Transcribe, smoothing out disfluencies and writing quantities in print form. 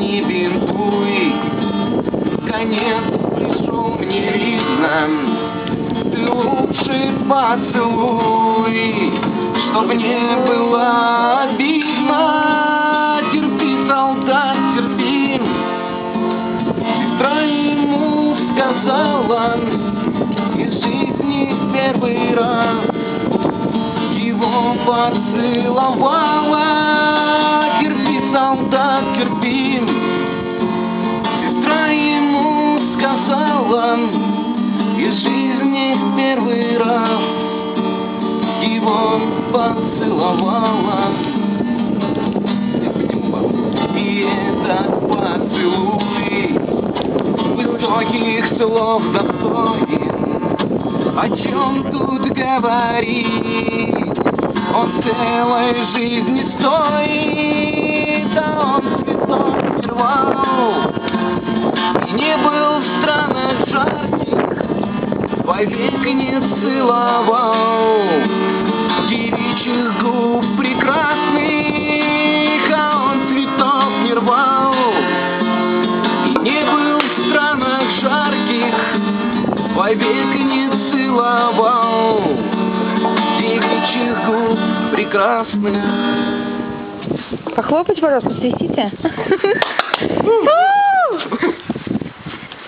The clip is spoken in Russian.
не бинтуй, конец пришел, мне видно. Ты лучше поцелуй, чтоб не было обидно. Терпи, солдат, терпи. Сестра ему сказала из жизни в первый раз, его поцеловала. Терпи, солдат, терпи. Сестра ему сказала из жизни в первый раз, его поцеловала. И этот поцелуй высоких слов достоин. О чем тут говорить? Он целой жизни стоит, а он цветок не рвал и не был в странах жарких, вовек не целовал девичьих губ прекрасных, а он цветок не рвал и не был в странах жарких, вовек не целовал девичьих губ прекрасных. Похлопать, пожалуйста, свистите.